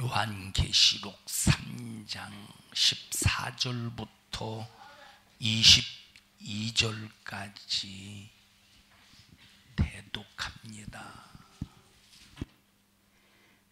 요한계시록 3장 14절부터 22절까지 대독합니다.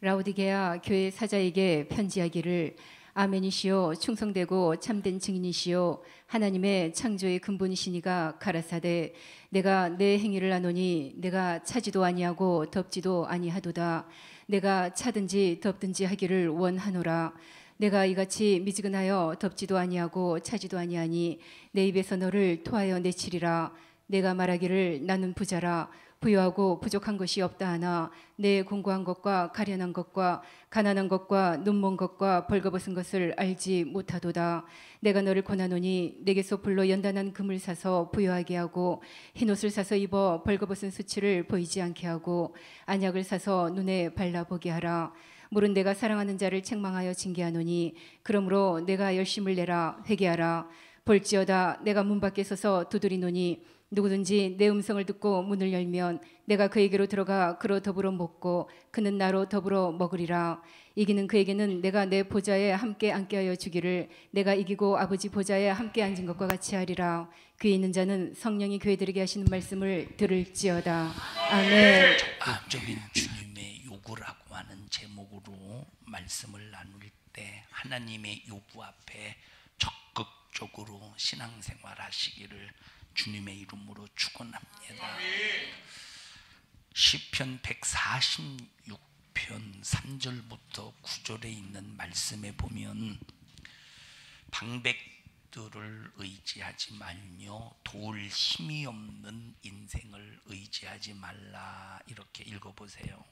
라오디게아 교회 사자에게 편지하기를 아멘이시오 충성되고 참된 증인이시오 하나님의 창조의 근본이시니가 가라사대 내가 내 행위를 아노니 내가 차지도 아니하고 덥지도 아니하도다. 내가 차든지 덥든지 하기를 원하노라. 내가 이같이 미지근하여 덥지도 아니하고 차지도 아니하니 내 입에서 너를 토하여 내치리라. 내가 말하기를 나는 부자라 부유하고 부족한 것이 없다 하나 내 공고한 것과 가련한 것과 가난한 것과 눈먼 것과 벌거벗은 것을 알지 못하도다. 내가 너를 권하노니 내게서 불로 연단한 금을 사서 부유하게 하고 흰옷을 사서 입어 벌거벗은 수치를 보이지 않게 하고 안약을 사서 눈에 발라보게 하라. 물은 내가 사랑하는 자를 책망하여 징계하노니 그러므로 내가 열심을 내라 회개하라. 볼지어다 내가 문 밖에 서서 두드리노니 누구든지 내 음성을 듣고 문을 열면 내가 그에게로 들어가 그로 더불어 먹고 그는 나로 더불어 먹으리라. 이기는 그에게는 내가 내 보좌에 함께 앉게 하여 주기를 내가 이기고 아버지 보좌에 함께 앉은 것과 같이 하리라. 귀에 있는 자는 성령이 교회들에게 하시는 말씀을 들을지어다. 아멘. 적극적인 주님의 요구라고 하는 제목으로 말씀을 나눌 때 하나님의 요구 앞에 적극적으로 신앙생활 하시기를 주님의 이름으로 축원합니다. 시편 146편 3절부터 9절에 있는 말씀에 보면 방백들을 의지하지 말며 도울 힘이 없는 인생을 의지하지 말라 이렇게 읽어보세요.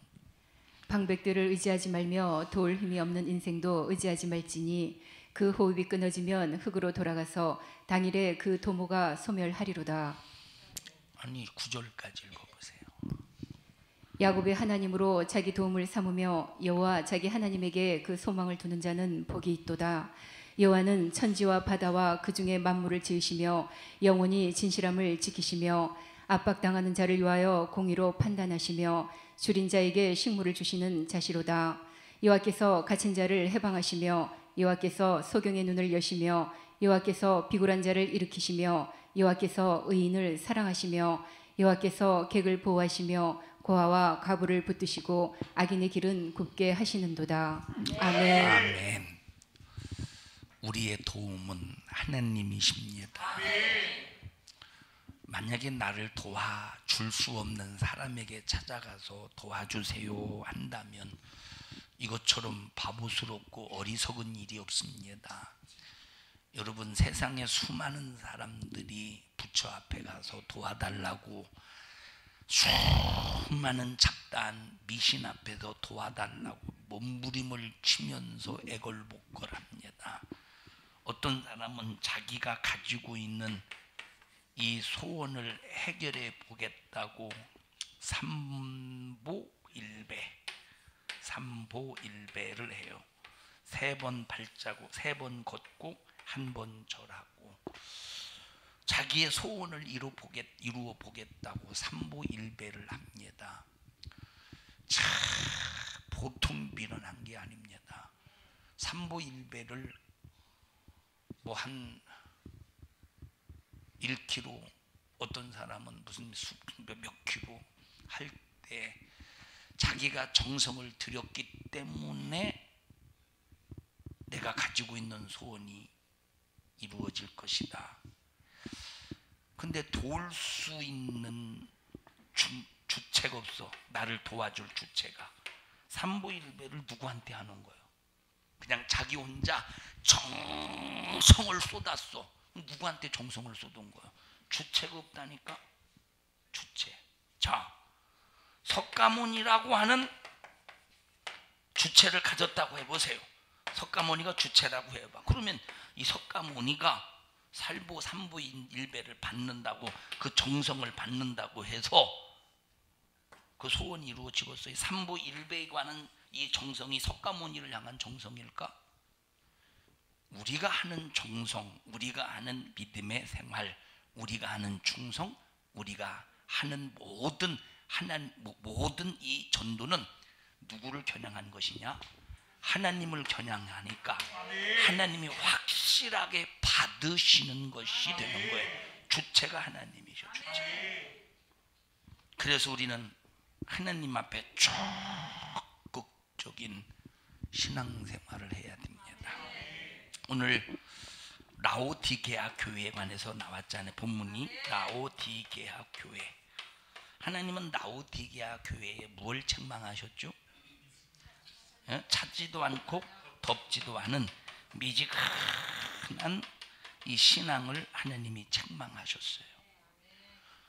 방백들을 의지하지 말며 도울 힘이 없는 인생도 의지하지 말지니 그 호흡이 끊어지면 흙으로 돌아가서 당일에 그 도모가 소멸하리로다. 아니 9절까지 읽어보세요. 야곱의 하나님으로 자기 도움을 삼으며 여호와 자기 하나님에게 그 소망을 두는 자는 복이 있도다. 여호와는 천지와 바다와 그 중에 만물을 지으시며 영원히 진실함을 지키시며 압박당하는 자를 위하여 공의로 판단하시며 줄인 자에게 식물을 주시는 자시로다. 여호와께서 갇힌 자를 해방하시며 여호와께서 소경의 눈을 여시며 여호와께서 비굴한 자를 일으키시며 여호와께서 의인을 사랑하시며 여호와께서 객을 보호하시며 고아와 과부를 붙드시고 악인의 길은 굽게 하시는도다. 아멘. 아멘. 우리의 도움은 하나님이십니다. 만약에 나를 도와줄 수 없는 사람에게 찾아가서 도와주세요 한다면 이것처럼 바보스럽고 어리석은 일이 없습니다. 여러분 세상에 수많은 사람들이 부처 앞에 가서 도와달라고 수많은 잡다한 미신 앞에서 도와달라고 몸부림을 치면서 애걸복걸합니다. 어떤 사람은 자기가 가지고 있는 이 소원을 해결해 보겠다고 삼보일배를 해요. 3번 발자국, 3번 걷고 1번 절하고 자기의 소원을 이루어 보겠다고 삼보일배를 합니다. 참 보통 미련한 게 아닙니다. 삼보일배를 뭐 한 1km 어떤 사람은 무슨 몇 킬로 할 때 자기가 정성을 들였기 때문에 내가 가지고 있는 소원이 이루어질 것이다. 근데 도울 수 있는 주체가 없어. 나를 도와줄 주체가. 삼보일배를 누구한테 하는 거예요? 그냥 자기 혼자 정성을 쏟았어. 누구한테 정성을 쏟은 거예요? 주체가 없다니까. 주체. 자, 석가모니라고 하는 주체를 가졌다고 해보세요. 석가모니가 주체라고 해봐. 그러면 이 석가모니가 살보 삼보일배를 받는다고 그 정성을 받는다고 해서 그 소원이 이루어지겠어요? 삼보일배에 관한 이 정성이 석가모니를 향한 정성일까? 우리가 하는 정성, 우리가 하는 믿음의 생활, 우리가 하는 충성, 우리가 하는 모든 이 전도는 누구를 겨냥한 것이냐? 하나님을 겨냥하니까 하나님이 확실하게 받으시는 것이 되는 거예요. 주체가 하나님이죠. 주체. 그래서 우리는 하나님 앞에 적극적인 신앙생활을 해야 됩니다. 오늘 라오디게아 교회에 관해서 나왔잖아요. 본문이 라오디게아 교회. 하나님은 라오디게아 교회에 뭘 책망하셨죠? 차지도 않고 덥지도 않은 미지근한 이 신앙을 하나님이 책망하셨어요.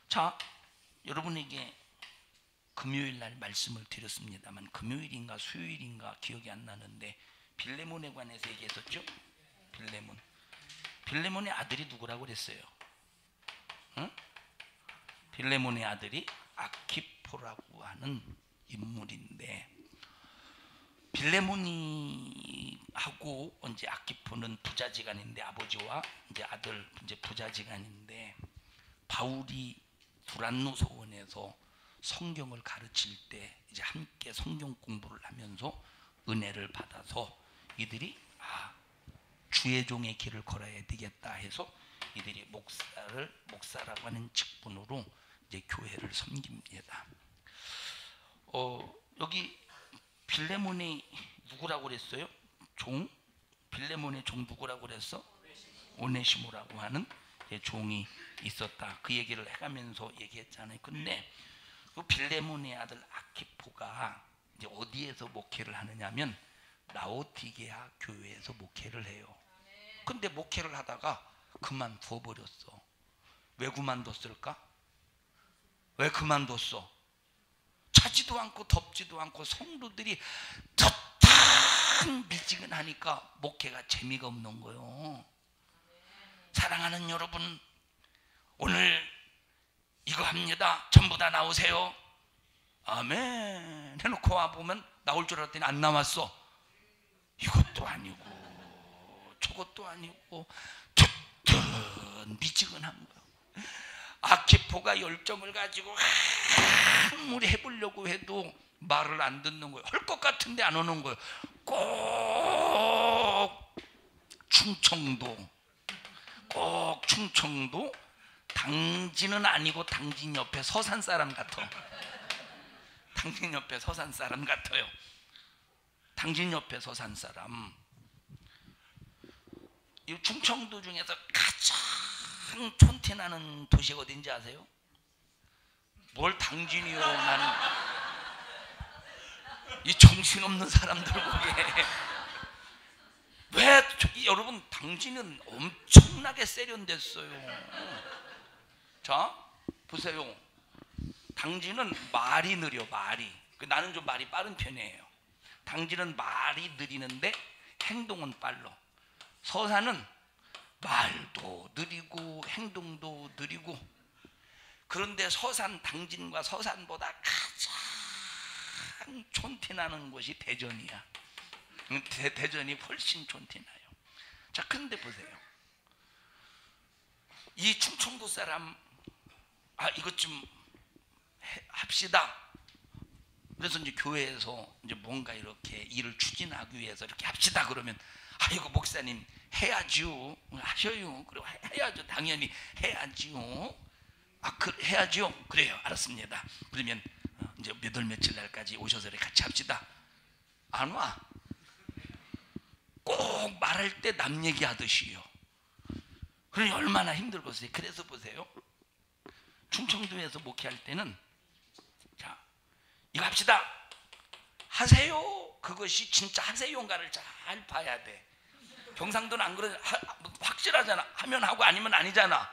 자, 여러분에게 금요일 날 말씀을 드렸습니다만 금요일인가 수요일인가 기억이 안 나는데 빌레몬에 관해서 얘기했었죠? 빌레몬의 아들이 누구라고 그랬어요? 응? 빌레몬의 아들이 아키포라고 하는 인물인데, 빌레몬이하고 이제 아키포는 부자지간인데, 아버지와 이제 아들 이제 부자지간인데, 바울이 두란노 소원에서 성경을 가르칠 때 이제 함께 성경 공부를 하면서 은혜를 받아서 이들이 주의 종의 길을 걸어야 되겠다 해서 이들이 목사라고 하는 직분으로 이제 교회를 섬깁니다. 여기 빌레몬이 누구라고 그랬어요? 빌레몬의 종 누구라고 그랬어? 오네시모라고 하는 종이 있었다. 그 얘기를 해가면서 얘기했잖아요. 근데 그 빌레몬의 아들 아키포가 이제 어디에서 목회를 하느냐면 라오디게아 교회에서 목회를 해요. 근데 목회를 하다가 그만둬 버렸어. 왜 그만뒀을까? 왜 그만뒀어? 차지도 않고 덥지도 않고 성도들이 좋다 미지근하니까 목회가 재미가 없는 거예요. 사랑하는 여러분, 오늘 이거 합니다. 전부 다 나오세요. 아멘 해놓고 와보면 나올 줄 알았더니 안 나왔어. 이것도 아니고 저것도 아니고 미지근한 거예요. 아키포가 열정을 가지고 우리 해보려고 해도 말을 안 듣는 거예요. 할 것 같은데 안 오는 거예요. 꼭 충청도 당진은 아니고 당진 옆에 서산 사람 같아. 당진 옆에 서산 사람 같아요. 당진 옆에 서산 사람. 이 충청도 중에서 가장 촌티나는 도시가 어딘지 아세요? 뭘 당진이요? 나는 이 정신없는 사람들 보게. 왜 여러분, 당진은 엄청나게 세련됐어요. 자, 보세요. 당진은 말이 느려, 말이. 나는 좀 말이 빠른 편이에요. 당진은 말이 느리는데 행동은 빨라. 서산은 말도 느리고 행동도 느리고. 그런데 당진과 서산보다 가장 촌티나는 곳이 대전이야. 대전이 훨씬 촌티나요. 자, 그런데 보세요. 이 충청도 사람, 이것 좀 합시다. 그래서 이제 교회에서 이제 뭔가 이렇게 일을 추진하기 위해서 이렇게 합시다 그러면, 아이고 목사님 해야죠. 하셔요. 그리고 해야죠. 당연히 해야죠. 해야죠. 그래요. 알았습니다. 그러면 이제 몇 월 며칠 날까지 오셔서 같이 합시다. 안 와. 꼭 말할 때 남 얘기하듯이요. 그러니 얼마나 힘들겠어요. 그래서 보세요. 충청도에서 목회할 때는, 자, 이거 합시다. 하세요. 그것이 진짜 하세요인가를 잘 봐야 돼. 경상도는 안 그래. 확실하잖아. 하면 하고 아니면 아니잖아.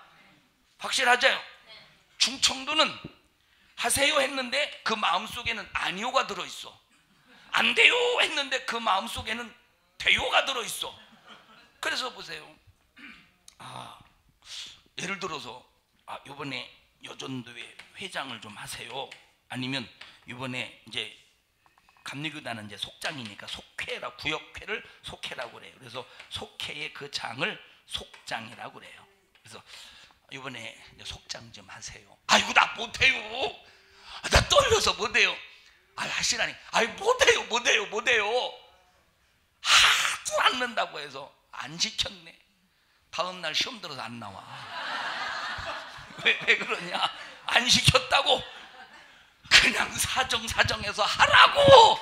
확실하죠? 충청도는 하세요 했는데 그 마음속에는 아니요가 들어있어. 안 돼요 했는데 그 마음속에는 돼요가 들어있어. 그래서 보세요. 예를 들어서 이번에 여전도회 회장을 좀 하세요. 아니면 이번에 이제 감리교단은 이제 속장이니까 속회라, 구역회를 속회라고 그래요. 그래서 속회의 그 장을 속장이라고 그래요. 그래서 이번에 속장 좀 하세요. 이거 나 못해요. 나 떨려서 못해요. 하시라니. 못해요. 하도 안 는다고 해서 안 시켰네. 다음날 시험 들어서 안 나와. 왜 그러냐? 안 시켰다고. 그냥 사정해서 하라고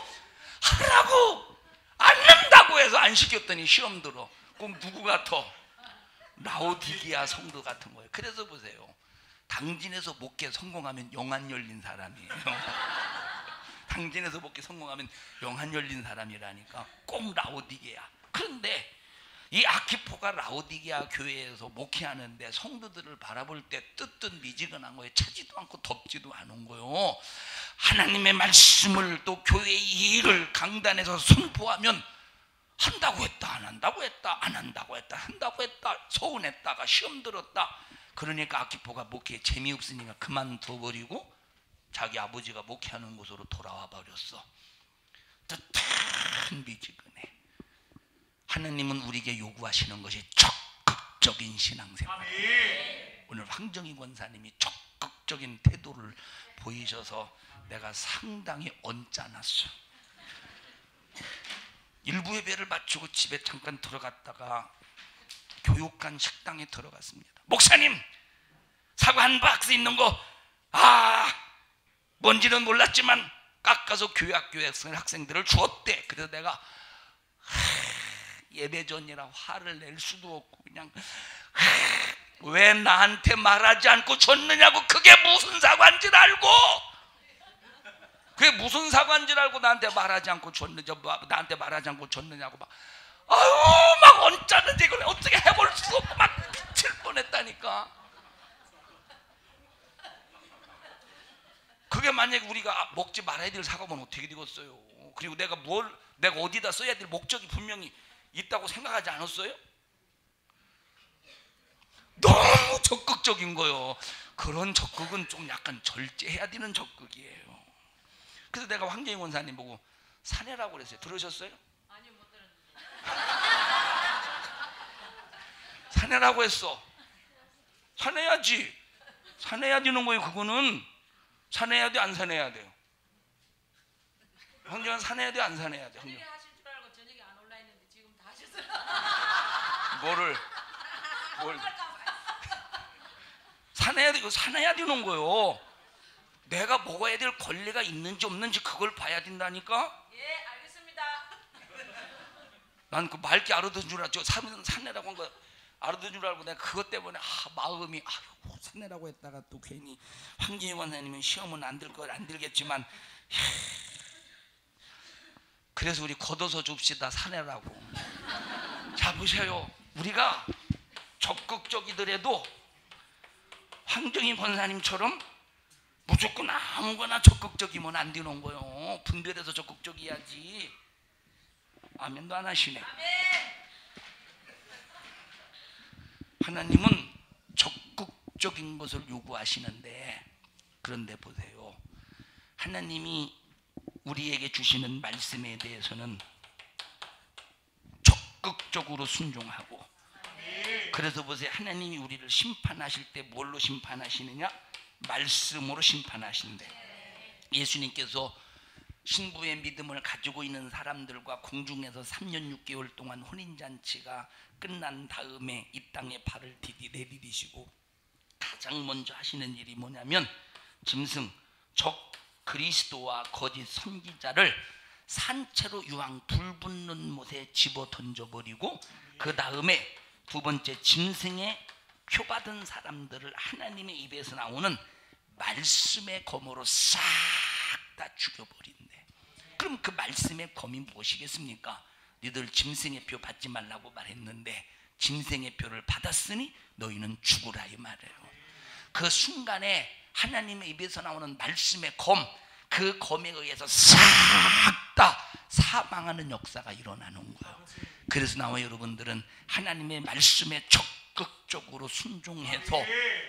안 는다고 해서 안 시켰더니 시험 들어. 그럼 누구 같아? 라오디게아 성도 같은 거예요. 그래서 보세요, 당진에서 목회 성공하면 영안 열린 사람이에요. 당진에서 목회 성공하면 영안 열린 사람이라니까. 꼭 라오디게아. 그런데 이 아키포가 라오디게아 교회에서 목회하는데 성도들을 바라볼 때 뜨뜻미지근한 거예요. 차지도 않고 덥지도 않은 거예요. 하나님의 말씀을 또 교회의 일을 강단에서 선포하면 한다고 했다, 안 한다고 했다, 안 한다고 했다, 한다고 했다, 서운했다가 시험 들었다. 그러니까 아키포가 목회에 재미없으니까 그만둬버리고 자기 아버지가 목회하는 곳으로 돌아와 버렸어. 뜨뜻미지근해. 하나님은 우리에게 요구하시는 것이 적극적인 신앙생활. 오늘 황정희 권사님이 적극적인 태도를 보이셔서 내가 상당히 언짢았어. 일부 예배를 마치고 집에 잠깐 들어갔다가 교육관 식당에 들어갔습니다. 목사님, 사과 한 박스 있는 거 뭔지는 몰랐지만 깎아서 교회학교에 학생들을 주었대. 그래서 내가 예배 전이라 화를 낼 수도 없고 그냥 왜 나한테 말하지 않고 줬느냐고. 그게 무슨 사과인지 알고, 그게 무슨 사과인지 알고 나한테 말하지 않고 줬느냐고 막 막 언짢은데 이걸 어떻게 해볼 수 없고 막 미칠 뻔했다니까. 그게 만약에 우리가 먹지 말아야 될 사과면 어떻게 되겠어요? 그리고 내가 어디다 써야 될 목적이 분명히 있다고 생각하지 않았어요? 너무 적극적인 거요. 그런 적극은 좀 약간 절제해야 되는 적극이에요. 그래서 내가 황정희 권사님 보고 사내라고 그랬어요. 들으셨어요? 아니요, 못 들었는데. 사내라고 했어. 사내야지. 사내야 되는 거예요. 그거는 사내야 돼, 안 사내야 돼요? 황정희 사내야 돼, 안 사내야 돼? 저녁에 하실 줄 알고 저녁에 안 올라 했는데 지금 다 하셨어요. 뭘 사내야 돼. 이거 사내야 되는 거예요. 내가 먹어야 될 권리가 있는지 없는지 그걸 봐야 된다니까. 예, 알겠습니다. 난 그 맑게 알아듣는 줄 알았죠. 사내라고 한 거 알아듣는 줄 알고 내가 그것 때문에 마음이 사내라고 했다가 또 괜히 황정희 원사님은 시험은 안 들겠지만 그래서 우리 걷어서 줍시다, 사내라고. 자, 보세요. 우리가 적극적이더라도 황정희 권사님처럼 무조건 아무거나 적극적이면 안 되는 거예요. 분별해서 적극적이야지. 아멘도 안 하시네. 하나님은 적극적인 것을 요구하시는데, 그런데 보세요, 하나님이 우리에게 주시는 말씀에 대해서는 적극적으로 순종하고, 그래서 보세요, 하나님이 우리를 심판하실 때 뭘로 심판하시느냐? 말씀으로 심판하신대. 예수님께서 신부의 믿음을 가지고 있는 사람들과 공중에서 3년 6개월 동안 혼인잔치가 끝난 다음에 이 땅에 발을 내디디시고 가장 먼저 하시는 일이 뭐냐면, 짐승 적 그리스도와 거짓 선지자를 산채로 유황 불 붙는 못에 집어 던져버리고, 그 다음에 두 번째 짐승의 표받은 사람들을 하나님의 입에서 나오는 말씀의 검으로 싹 다 죽여버린대. 그럼 그 말씀의 검이 무엇이겠습니까? 너희들 짐승의 표 받지 말라고 말했는데 짐승의 표를 받았으니 너희는 죽으라, 이 말이에요. 그 순간에 하나님의 입에서 나오는 말씀의 검, 그 검에 의해서 싹 다 사망하는 역사가 일어나는 거예요. 그래서 나와 여러분들은 하나님의 말씀에 적극적으로 순종해서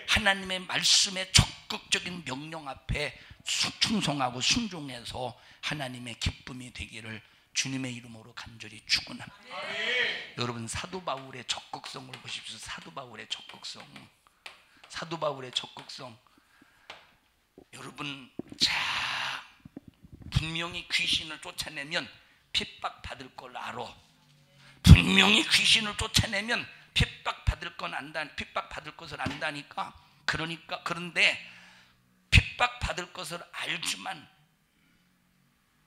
하나님의 말씀의 적극적인 명령 앞에 충성하고 순종해서 하나님의 기쁨이 되기를 주님의 이름으로 간절히 축원합니다. 여러분, 사도 바울의 적극성을 보십시오. 사도 바울의 적극성. 사도 바울의 적극성. 여러분, 자, 분명히 귀신을 쫓아내면 핍박 받을 걸 알아. 분명히 귀신을 쫓아내면 핍박받을 것을 안다니까. 그런데 핍박받을 것을 알지만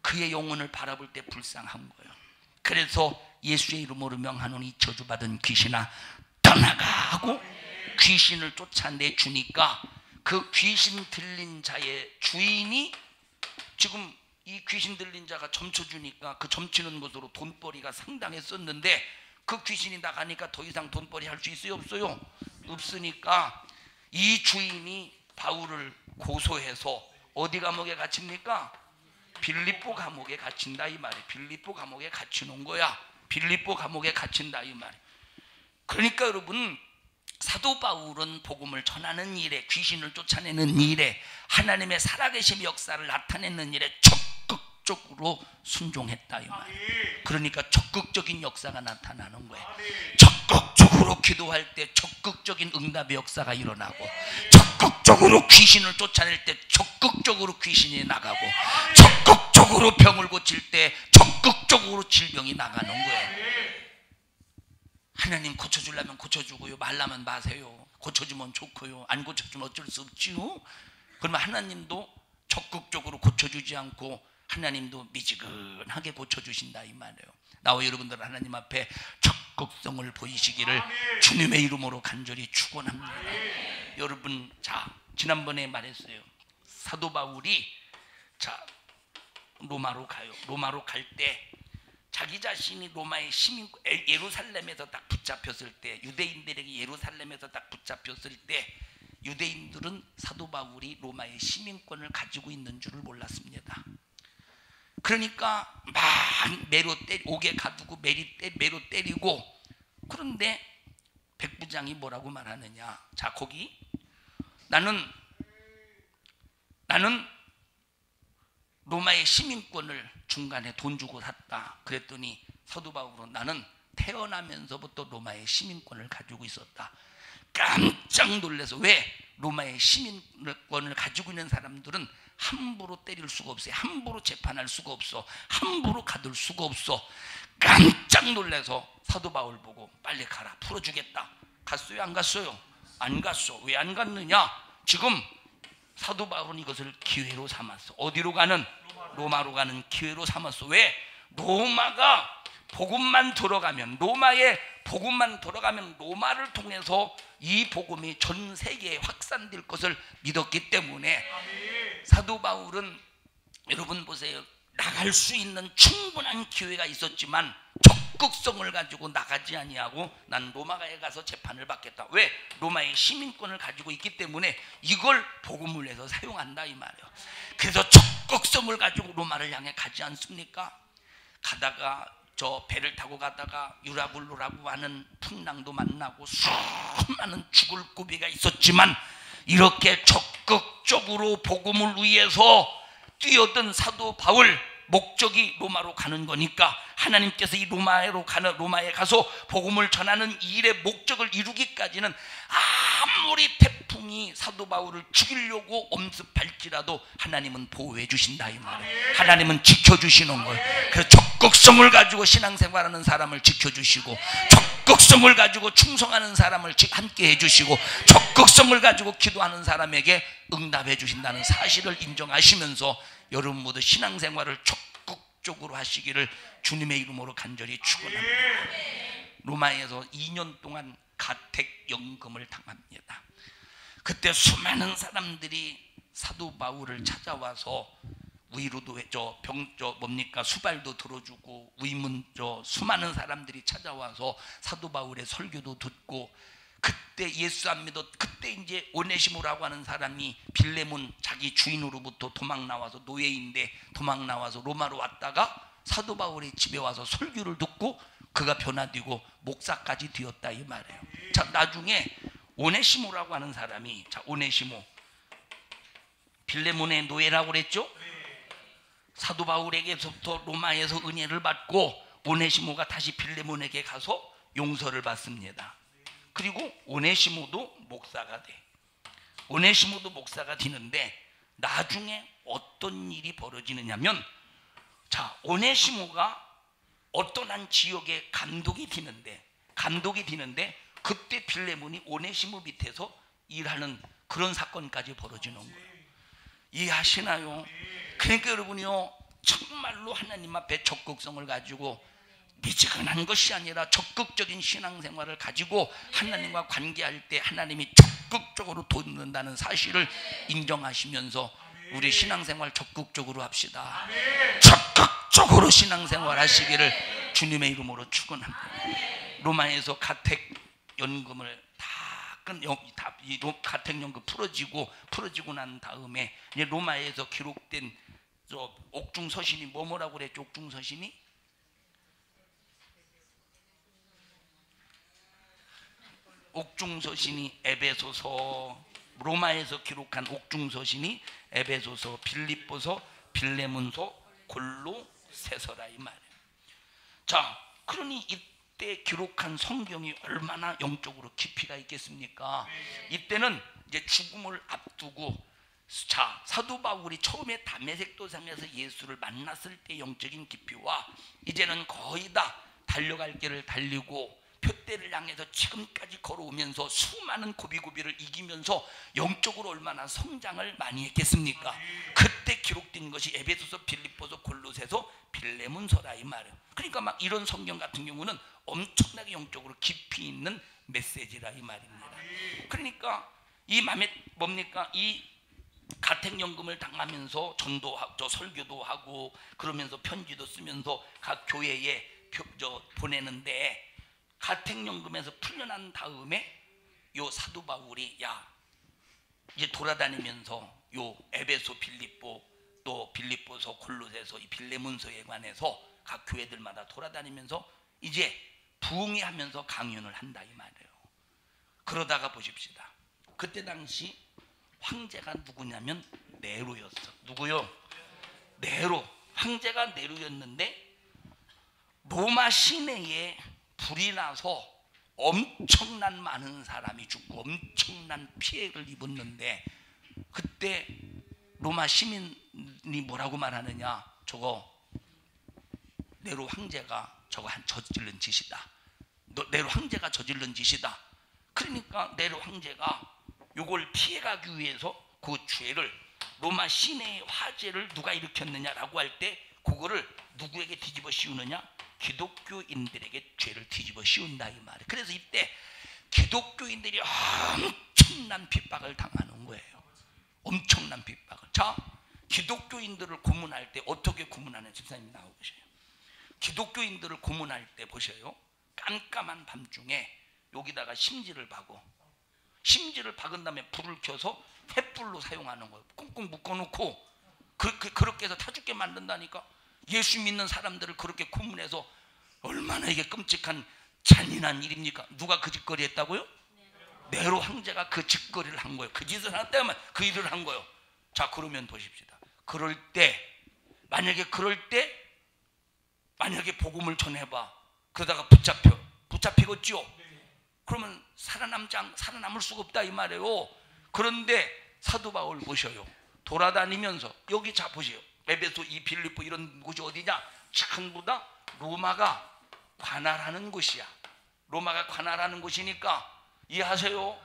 그의 영혼을 바라볼 때 불쌍한 거예요. 그래서 예수의 이름으로 명하노니 저주받은 귀신아 떠나가 하고 귀신을 쫓아내주니까 그 귀신 들린 자의 주인이 지금 이 귀신 들린 자가 점쳐주니까 그 점치는 것으로 돈벌이가 상당했었는데 그 귀신이 나가니까 더 이상 돈벌이 할 수 있어요? 없어요? 없으니까 이 주인이 바울을 고소해서 어디 감옥에 갇힙니까? 빌립보 감옥에 갇힌다 이 말이에요. 빌립보 감옥에 갇혀놓은 거야. 빌립보 감옥에 갇힌다 이 말이에요. 그러니까 여러분, 사도 바울은 복음을 전하는 일에, 귀신을 쫓아내는 일에, 하나님의 살아계심 역사를 나타내는 일에 적극적으로 순종했다 이 말이에요. 그러니까 적극적인 역사가 나타나는 거예요. 적극적으로 기도할 때 적극적인 응답의 역사가 일어나고, 적극적으로 귀신을 쫓아낼 때 적극적으로 귀신이 나가고, 적극적으로 병을 고칠 때 적극적으로 질병이 나가는 거예요. 하나님 고쳐주려면 고쳐주고요, 말라면 마세요. 고쳐주면 좋고요, 안 고쳐주면 어쩔 수 없지요. 그러면 하나님도 적극적으로 고쳐주지 않고 하나님도 미지근하게 고쳐주신다 이 말이에요. 나와 여러분들 하나님 앞에 적극성을 보이시기를 주님의 이름으로 간절히 축원합니다. 여러분, 자, 지난번에 말했어요. 사도 바울이 로마로 가요. 로마로 갈 때 자기 자신이 로마의 시민, 예루살렘에서 딱 붙잡혔을 때, 유대인들에게 예루살렘에서 딱 붙잡혔을 때 유대인들은 사도 바울이 로마의 시민권을 가지고 있는 줄을 몰랐습니다. 그러니까 막 옥에 가두고 매로 때리고. 그런데 백부장이 뭐라고 말하느냐, 자, 거기 나는 로마의 시민권을 중간에 돈 주고 샀다. 그랬더니 사도 바울은 나는 태어나면서부터 로마의 시민권을 가지고 있었다. 깜짝 놀라서, 왜? 로마의 시민권을 가지고 있는 사람들은 함부로 때릴 수가 없어요. 함부로 재판할 수가 없어. 함부로 가둘 수가 없어. 깜짝 놀라서 사도 바울 보고 빨리 가라, 풀어주겠다. 갔어요? 안 갔어요? 안 갔어. 왜 안 갔느냐? 지금 사도 바울은 이것을 기회로 삼았어. 어디로 가는? 로마로 가는 기회로 삼았어. 왜? 로마가 복음만 들어가면, 로마에 복음만 들어가면 로마를 통해서 이 복음이 전 세계에 확산될 것을 믿었기 때문에 사도 바울은, 여러분 보세요, 나갈 수 있는 충분한 기회가 있었지만 적극성을 가지고 나가지 아니하고 난 로마에 가서 재판을 받겠다. 왜? 로마의 시민권을 가지고 있기 때문에 이걸 복음을 위해서 사용한다 이 말이에요. 그래서 적극성을 가지고 로마를 향해 가지 않습니까? 가다가 저 배를 타고 가다가 유라굴로라고 하는 풍랑도 만나고 수많은 죽을 고비가 있었지만 이렇게 적극적으로 복음을 위해서 뛰어든 사도 바울, 목적이 로마로 가는 거니까 하나님께서 이 로마에 가서 복음을 전하는 일의 목적을 이루기까지는 아무리 태풍이 사도 바울을 죽이려고 엄습할지라도 하나님은 보호해 주신다 이 말이에요. 하나님은 지켜주시는 거예요. 그래서 적극성을 가지고 신앙생활하는 사람을 지켜주시고, 적극성을 가지고 충성하는 사람을 함께 해주시고, 적극성을 가지고 기도하는 사람에게 응답해 주신다는 사실을 인정하시면서 여러분 모두 신앙생활을 적극적으로 하시기를 주님의 이름으로 간절히 축원합니다. 로마에서 2년 동안 가택연금을 당합니다. 그때 수많은 사람들이 사도 바울을 찾아와서 위로도 수발도 들어주고 수많은 사람들이 찾아와서 사도 바울의 설교도 듣고, 그때 예수 안 믿었, 그때 이제 오네시모라고 하는 사람이 빌레몬 자기 주인으로부터 도망 나와서, 노예인데 도망 나와서 로마로 왔다가 사도 바울의 집에 와서 설교를 듣고 그가 변화되고 목사까지 되었다 이 말이에요. 자, 나중에 오네시모라고 하는 사람이, 자, 오네시모 빌레몬의 노예라고 그랬죠? 사도 바울에게서부터 로마에서 은혜를 받고 오네시모가 다시 빌레몬에게 가서 용서를 받습니다. 그리고 오네시모도 목사가 돼. 오네시모도 목사가 되는데 나중에 어떤 일이 벌어지느냐면, 자, 오네시모가 어떤 한 지역에 감독이 디는데 그때 빌레몬이 오네시모 밑에서 일하는 그런 사건까지 벌어지는 거예요. 이해하시나요? 그러니까 여러분이요, 정말로 하나님 앞에 적극성을 가지고 미지근한 것이 아니라 적극적인 신앙생활을 가지고 하나님과 관계할 때 하나님이 적극적으로 돕는다는 사실을 인정하시면서 우리 신앙생활 적극적으로 합시다. 적극적으로 신앙생활 하시기를 주님의 이름으로 축원합니다. 로마에서 가택연금을 가택연금 풀어지고 난 다음에 이제 로마에서 기록된 저 옥중서신이 뭐라고 그랬죠? 옥중서신이 에베소서, 로마에서 기록한 옥중서신이 에베소서, 빌립보서, 빌레몬서, 골로새서라 이 말이에요. 자, 그러니 이때 기록한 성경이 얼마나 영적으로 깊이가 있겠습니까? 이때는 이제 죽음을 앞두고, 자, 사도 바울이 처음에 다메섹 도상에서 예수를 만났을 때 영적인 깊이와 이제는 거의 다 달려갈 길을 달리고 표대를 향해서 지금까지 걸어오면서 수많은 고비고비를 이기면서 영적으로 얼마나 성장을 많이 했겠습니까? 그때 기록된 것이 에베소서, 빌립보서, 골로새서, 빌레몬서라 이 말이에요. 그러니까 막 이런 성경 같은 경우는 엄청나게 영적으로 깊이 있는 메시지라 이 말입니다. 그러니까 이 맘에 뭡니까? 이 가택연금을 당하면서 전도하고 설교도 하고 그러면서 편지도 쓰면서 각 교회에 보내는데, 가택연금에서 풀려난 다음에 요 사도 바울이 이제 돌아다니면서 요 에베소, 빌립보, 또 빌립보서, 골로새서, 이 빌레몬서에 관해서 각 교회들마다 돌아다니면서 이제 부흥회하면서 강연을 한다 이 말이에요. 그러다가 보십시다. 그때 당시 황제가 누구냐면 네로였어. 누구요? 네로. 황제가 네로였는데 로마 시내에 불이 나서 엄청난 많은 사람이 죽고 엄청난 피해를 입었는데, 그때 로마 시민이 뭐라고 말하느냐? 저거 네로 황제가 저거 저질른 짓이다. 네로 황제가 저질른 짓이다. 그러니까 네로 황제가 요걸 피해가기 위해서 그 죄를, 로마 시내의 화재를 누가 일으켰느냐라고 할 때 그거를 누구에게 뒤집어 씌우느냐? 기독교인들에게 죄를 뒤집어 씌운다 이 말이에요. 그래서 이때 기독교인들이 엄청난 핍박을 당하는 거예요. 엄청난 핍박을. 자, 기독교인들을 고문할 때 어떻게 고문하는 집사님 나오셔요. 기독교인들을 고문할 때 보셔요. 깜깜한 밤중에 여기다가 심지를 박은 다음에 불을 켜서 횃불로 사용하는 거예요. 꽁꽁 묶어놓고 그렇게 해서 타 죽게 만든다니까. 예수 믿는 사람들을 그렇게 고문해서 얼마나 이게 끔찍한 잔인한 일입니까? 누가 그 짓거리 했다고요? 네로 황제가 그 짓거리를 한 거예요. 그 짓을 한다면 그 일을 한 거예요. 자, 그러면 보십시다. 만약에 복음을 전해봐. 그러다가 붙잡히겠죠? 그러면 살아남을 수가 없다 이 말이에요. 그런데 사도 바울 보셔요. 돌아다니면서 여기 자 보세요. 에베소, 이 빌립보 이런 곳이 어디냐? 전부 다 로마가 관할하는 곳이야. 로마가 관할하는 곳이니까 이해하세요?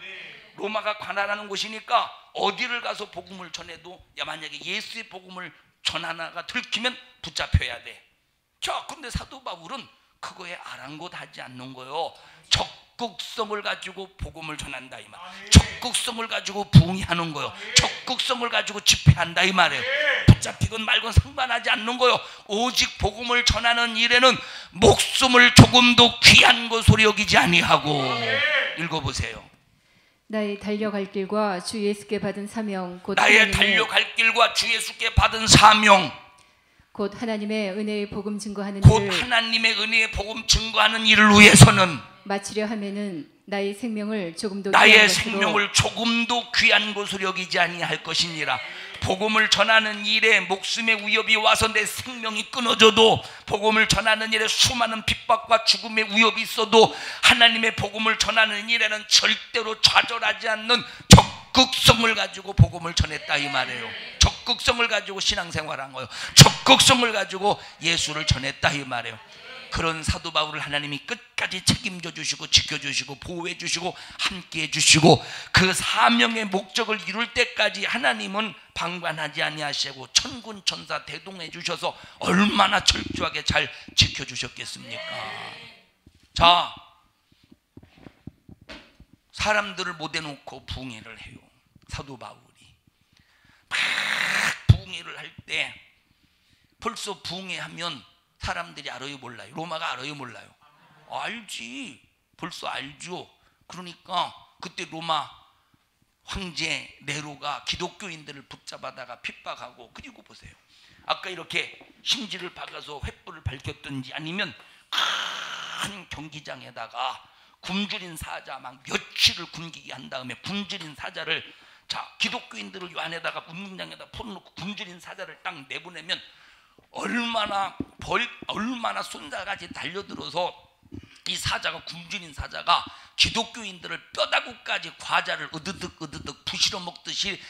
로마가 관할하는 곳이니까 어디를 가서 복음을 전해도 만약에 예수의 복음을 전하나가 들키면 붙잡혀야 돼. 자, 근데 사도 바울은 그거에 아랑곳하지 않는 거예요. 적극성을 가지고 복음을 전한다 이 말. 적극성을 가지고 부흥하는 거예요. 적극성을 가지고 집회한다 이 말이에요. 붙잡히건 말건 상관하지 않는 거예요. 오직 복음을 전하는 일에는 목숨을 조금도 귀한 것으로 여기지 아니하고. 읽어보세요. 나의 달려갈 길과 주 예수께 받은 사명, 곧 하나님의 은혜의 복음 증거하는 일을 위해서는 마치려 하면은 나의 생명을 조금도 귀한 것으로 여기지 아니할 것이니라. 복음을 전하는 일에 목숨의 위협이 와서 내 생명이 끊어져도, 복음을 전하는 일에 수많은 핍박과 죽음의 위협이 있어도 하나님의 복음을 전하는 일에는 절대로 좌절하지 않는 적극성을 가지고 복음을 전했다 이 말이에요. 적극성을 가지고 신앙생활한 거예요. 적극성을 가지고 예수를 전했다 이 말이에요. 그런 사도 바울을 하나님이 끝까지 책임져 주시고 지켜주시고 보호해 주시고 함께해 주시고 그 사명의 목적을 이룰 때까지 하나님은 방관하지 아니하시고 천군 천사 대동해 주셔서 얼마나 철저하게 잘 지켜주셨겠습니까? 자, 사람들을 못 해놓고 부흥회를 해요. 사도 바울이 막 부흥회를 할 때 벌써 부흥회 하면 사람들이 알아요 몰라요? 로마가 알아요 몰라요? 알지. 벌써 알죠. 그러니까 그때 로마 황제 네로가 기독교인들을 붙잡아다가 핍박하고, 그리고 보세요, 아까 이렇게 심지를 박아서 횃불을 밝혔든지 아니면 큰 경기장에다가 굶주린 사자 막 며칠을 굶기게 한 다음에 굶주린 사자를, 자, 기독교인들을 요 안에다가 운동장에다 풀어놓고 굶주린 사자를 딱 내보내면 얼마나 손자같이 달려들어서 이 사자가, 굶주린 사자가 기독교인들을 뼈다구까지 과자를 으드득 부시러 먹듯이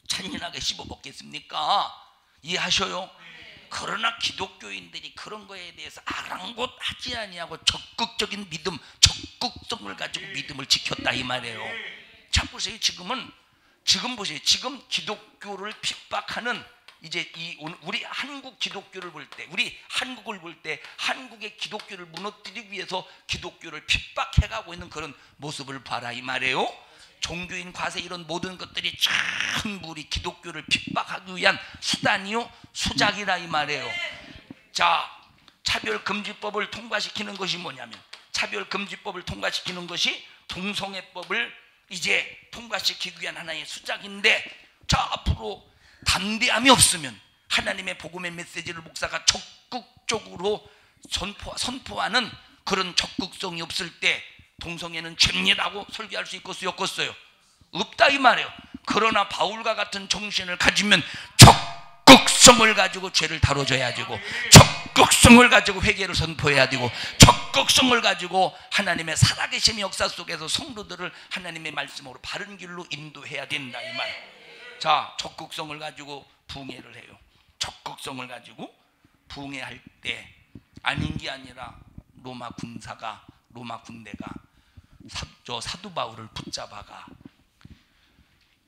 잔인하게 씹어 먹겠습니까? 이해하셔요? 그러나 기독교인들이 그런 거에 대해서 아랑곳하지 아니하고 적극적인 믿음, 적극성을 가지고 믿음을 지켰다 이 말이에요. 자, 보세요. 지금 보세요. 지금 기독교를 핍박하는, 이제 우리 한국 기독교를 볼 때, 우리 한국을 볼 때 한국의 기독교를 무너뜨리기 위해서 기독교를 핍박해가고 있는 그런 모습을 봐라 이 말이에요. 종교인 과세 이런 모든 것들이 전부 우리 기독교를 핍박하기 위한 수단이요, 수작이라 이 말이에요. 자, 차별금지법을 통과시키는 것이 뭐냐면, 차별금지법을 통과시키는 것이 동성애법을 이제 통과시키기 위한 하나의 수작인데, 자, 앞으로 담대함이 없으면, 하나님의 복음의 메시지를 목사가 적극적으로 선포하는 그런 적극성이 없을 때 동성애는 죄입니다고 설교할 수 있겠어요? 없겠어요? 없다 이 말이에요. 그러나 바울과 같은 정신을 가지면 적극성을 가지고 죄를 다뤄줘야 되고, 적극성을 가지고 회개를 선포해야 되고, 적극성을 가지고 하나님의 살아계심 역사 속에서 성도들을 하나님의 말씀으로 바른 길로 인도해야 된다 이 말. 자, 적극성을 가지고 부흥회를 해요. 적극성을 가지고 부흥회할 때 아닌 게 아니라 로마 군대가 사도 바울을 붙잡아가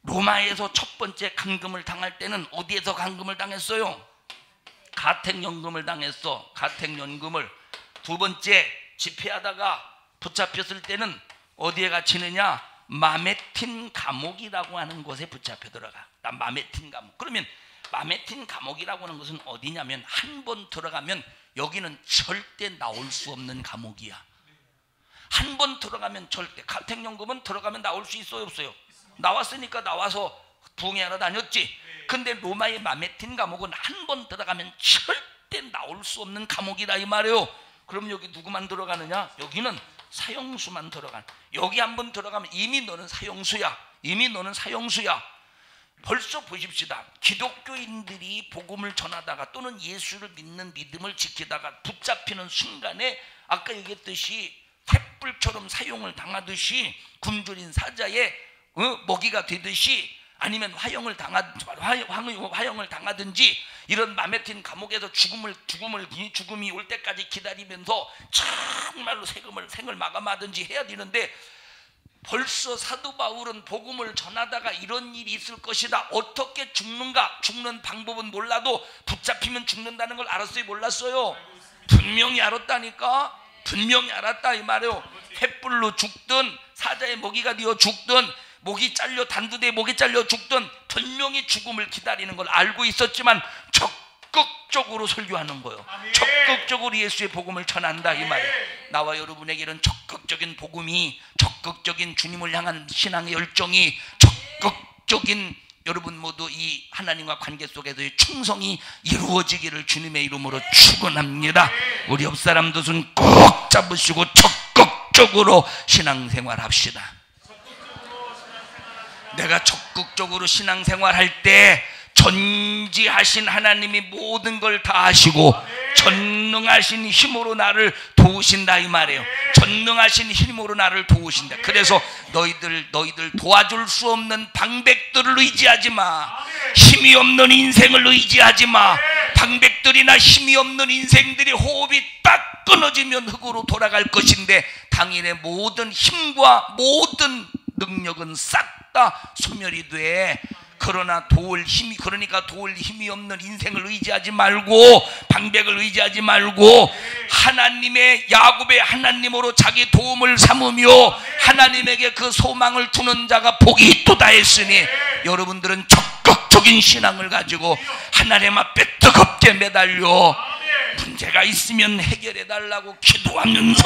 로마에서 첫 번째 감금을 당할 때는 어디에서 감금을 당했어요? 가택연금을 당했어. 가택연금을. 두 번째 집회하다가 붙잡혔을 때는 어디에 갇히느냐? 마메틴 감옥이라고 하는 곳에 붙잡혀 들어가. 마메틴 감옥. 그러면 마메틴 감옥이라고 하는 것은 어디냐면, 한 번 들어가면 여기는 절대 나올 수 없는 감옥이야. 한 번 들어가면 절대. 가택연금은 들어가면 나올 수 있어요 없어요? 나왔으니까 나와서 부흥회하러 다녔지. 근데 로마의 마메틴 감옥은 한 번 들어가면 절대 나올 수 없는 감옥이다 이 말이에요. 그럼 여기 누구만 들어가느냐? 여기는 사형수만 들어간. 여기 한번 들어가면 이미 너는 사형수야. 이미 너는 사형수야. 벌써 보십시다. 기독교인들이 복음을 전하다가 또는 예수를 믿는 믿음을 지키다가 붙잡히는 순간에 아까 얘기했듯이 횃불처럼 사형을 당하듯이, 굶주린 사자의 먹이가 되듯이, 아니면 화형을 당하든지, 이런 마메틴 감옥에서 죽음이 올 때까지 기다리면서 정말로 생을 마감하든지 해야 되는데, 벌써 사도 바울은 복음을 전하다가 이런 일이 있을 것이다. 어떻게 죽는가? 죽는 방법은 몰라도 붙잡히면 죽는다는 걸 알았어요 몰랐어요? 분명히 알았다니까. 분명히 알았다 이 말이에요. 횃불로 죽든 사자의 먹이가 되어 죽든 목이 잘려, 단두대에 목이 잘려 죽든 분명히 죽음을 기다리는 걸 알고 있었지만 적극적으로 설교하는 거예요. 적극적으로 예수의 복음을 전한다 이 말이에요. 나와 여러분에게는 적극적인 복음이, 적극적인 주님을 향한 신앙의 열정이, 적극적인 여러분 모두 이 하나님과 관계 속에서의 충성이 이루어지기를 주님의 이름으로 축원합니다. 우리 옆 사람도 손 꼭 잡으시고 적극적으로 신앙생활 합시다. 내가 적극적으로 신앙생활할 때 전지하신 하나님이 모든 걸 다 하시고 전능하신 힘으로 나를 도우신다 이 말이에요. 전능하신 힘으로 나를 도우신다. 그래서 너희들 도와줄 수 없는 방백들을 의지하지 마. 힘이 없는 인생을 의지하지 마. 방백들이나 힘이 없는 인생들이 호흡이 딱 끊어지면 흙으로 돌아갈 것인데 당일의 모든 힘과 모든 능력은 싹 다 소멸이 돼. 그러나 그러니까 도울 힘이 없는 인생을 의지하지 말고, 방백을 의지하지 말고, 하나님의, 야곱의 하나님으로 자기 도움을 삼으며 하나님에게 그 소망을 두는 자가 복이 있도다 했으니, 여러분들은 적극적인 신앙을 가지고 하나님 앞에 뜨겁게 매달려 문제가 있으면 해결해 달라고 기도하면서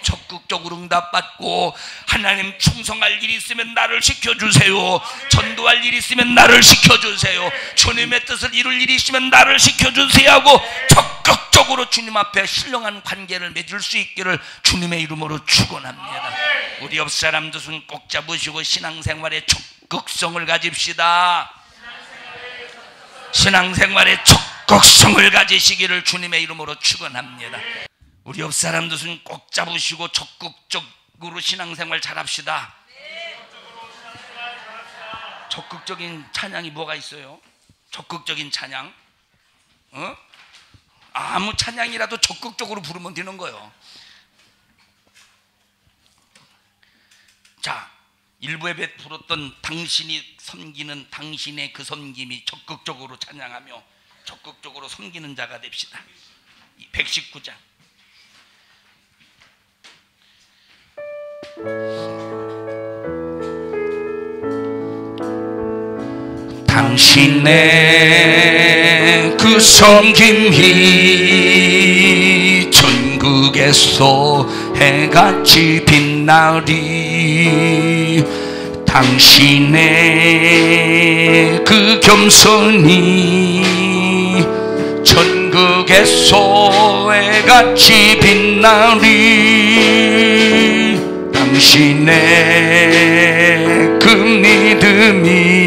적극적으로 응답받고, 하나님 충성할 일이 있으면 나를 시켜주세요, 전도할 일이 있으면 나를 시켜주세요, 주님의 뜻을 이룰 일이 있으면 나를 시켜주세요 하고 적극적으로 주님 앞에 신령한 관계를 맺을 수 있기를 주님의 이름으로 축원합니다. 우리 옆 사람도 손 꼭 잡으시고 신앙생활에 적극성을 가집시다. 신앙생활에 적극성을 가지시기를 주님의 이름으로 축원합니다. 우리 옆 사람도 손 꼭 잡으시고 적극적으로 신앙생활 잘합시다. 적극적인 찬양이 뭐가 있어요? 적극적인 찬양? 아무 찬양이라도 적극적으로 부르면 되는 거예요. 자, 일부 예배 불었던 당신이 섬기는 당신의 그 섬김이 적극적으로 찬양하며 적극적으로 섬기는 자가 됩시다. 119장. 당신의 그 섬김이 천국에서 해같이 빛나리. 당신의 그 겸손이 천국에서 해같이 빛나리. 당신의 그 믿음이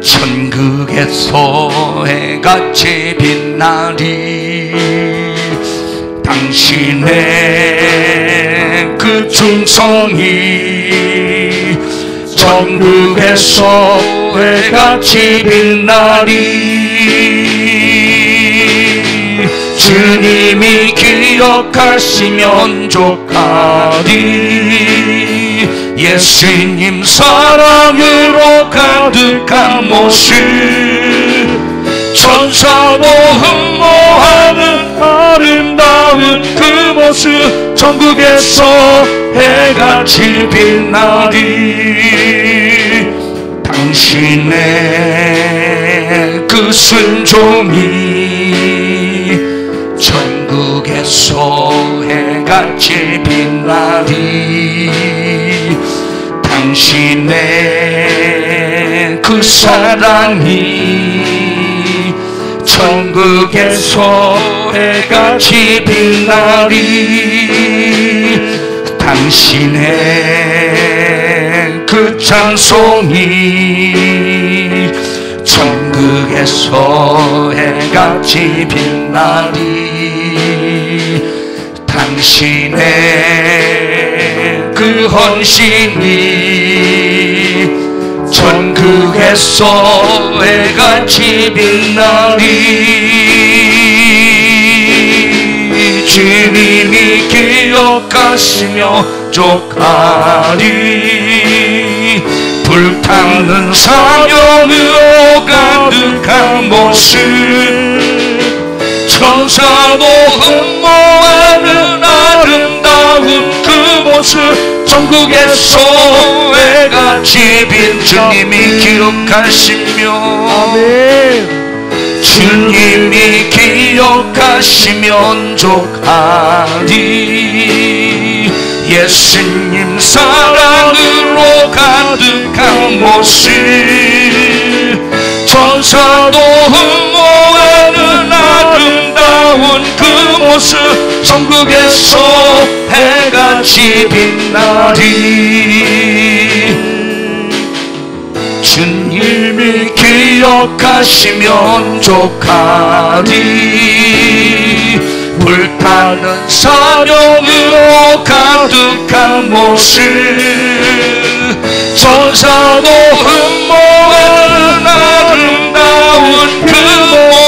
천국에서 해같이 빛나리. 당신의 그 충성이 천국에서 해같이 빛나리. 주님이 기억하시면 족하리. 예수님 사랑으로 가득한 모습, 천사도 흠모하는 아름다운 그 모습, 천국에서 해같이 빛나리. 당신의 그 순종이 천국에서 해같이 빛나리. 당신의 그 사랑이 천국에서 해같이 빛나리. 당신의 그 찬송이 천국에서 해같이 빛나리. 당신의 그 헌신이 천국에서 해같이 빛나리. 주님이 기억하시며 족하리. 불타는 사명으로 가득한 모습, 천사도 흠모하는 아름다운 그 모습, 천국에서 해같이 빛. 주님이 기억하시며, 아멘. 주님이 기억하시면 족하리. 예수님 사랑으로 가득한 모습, 천사도 흠모하는 아름다운 그 모습, 천국에서 해같이 빛나리. 주님이 기억하시면 족하리. 불타는 사명으로 가득한 모습, 천사도 흠모하는 아름다운 그 모습,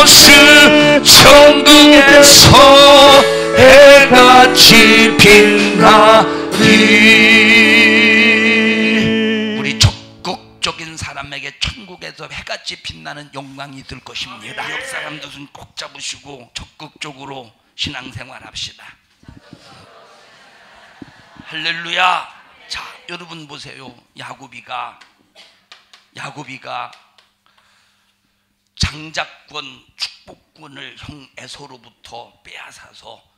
해같이 빛나리. 우리 적극적인 사람에게 천국에서 해같이 빛나는 영광이 있을 것입니다. 옆 사람들 손 꼭 잡으시고 적극적으로 신앙생활 합시다. 할렐루야. 자, 여러분 보세요. 야고비가 장자권 축복권을 형 에서로부터 빼앗아서